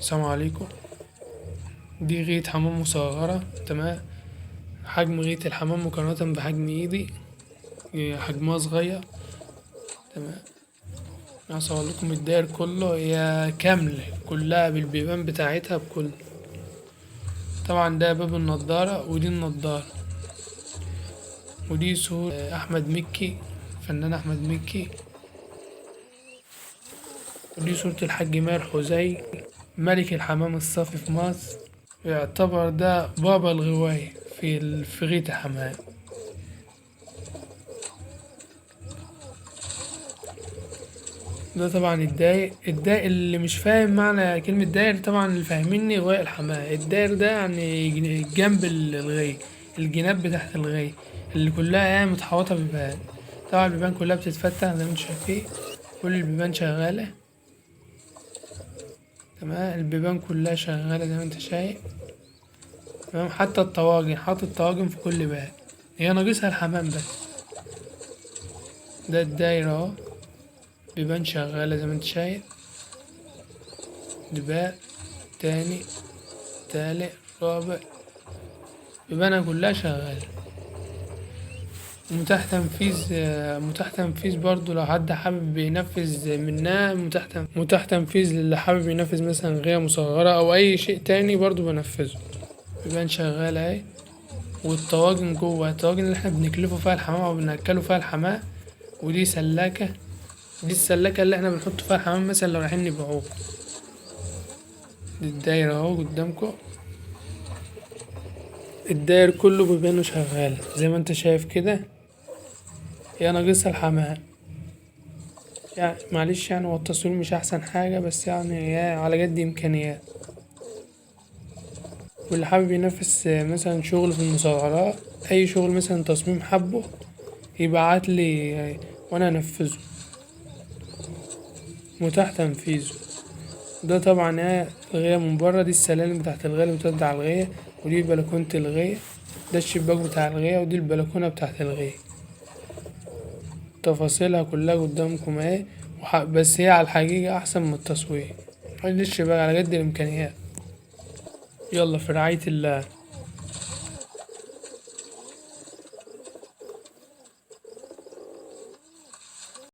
السلام عليكم. دي غاية حمام مصغرة، تمام. حجم غاية الحمام مقارنة بحجم ايدي، حجمها صغير، تمام. هصور لكم الداير كله، هي كاملة كلها بالبيبان بتاعتها بكل. طبعا ده باب النضارة، ودي النضارة، ودي صورة أحمد مكي، فنان أحمد مكي. ودي صورة الحاج ماهر حوزي، ملك الحمام الصافي في مصر. يعتبر ده بابا الغواية في غاية الحمام. ده طبعا الداير اللي مش فاهم معنى كلمة داير، طبعا اللي فاهميني غواية الحمام. الداير ده يعني جنب الغاية، الجناب بتاعت الغاية اللي كلها يعني متحوطة ببيبان. طبعا البيبان كلها بتتفتح زي ما انتوا شايفين، كل البيبان شغالة، تمام. البيبان كلها شغالة زي ما انت شايف، تمام. حتى الطواجن، حاطط الطواجن في كل باب، هي ناقصها الحمام بس. ده الدايرة اهو، بيبان شغالة زي ما انت شايف، باب تاني، تالت، رابع، بيبانها كلها شغالة. متاح تنفيذ برضو لو حد حابب ينفذ منها، متاح تنفيذ للي حابب ينفذ مثلا غاية مصغرة أو أي شيء تاني برضو بنفذه. بيبان شغالة اهي. والطواجن جوه، الطواجن اللي احنا بنكلفه فيها الحمام أو بنأكله فيها الحمام. ودي سلاكة، دي السلاكة اللي احنا بنحط فيها الحمام مثلا لو رايحين نبيعوه. دي الدايرة اهو قدامكم، الداير كله بيبانه شغال زي ما انت شايف كده. هي ناقصها الحمام، يعني معلش، يعني هو التصوير مش احسن حاجة، بس يعني هي على قد امكانيات. واللي حابب ينافس مثلا شغل في المصورات، اي شغل مثلا تصميم حبه، يبعتلي وانا انفذه، متاح تنفيذه. ده طبعا ايه الغاية من بره، دي السلالم بتاعت الغاية اللي بتودي على الغاية، ودي بلكونة الغاية، ده الشباك بتاع الغاية، ودي البلكونة بتاعت الغاية. تفاصيلها كلها قدامكم اهي. بس هي على الحقيقة احسن من التصوير، معلش بقى على قد الامكانيات. يلا في رعاية الله.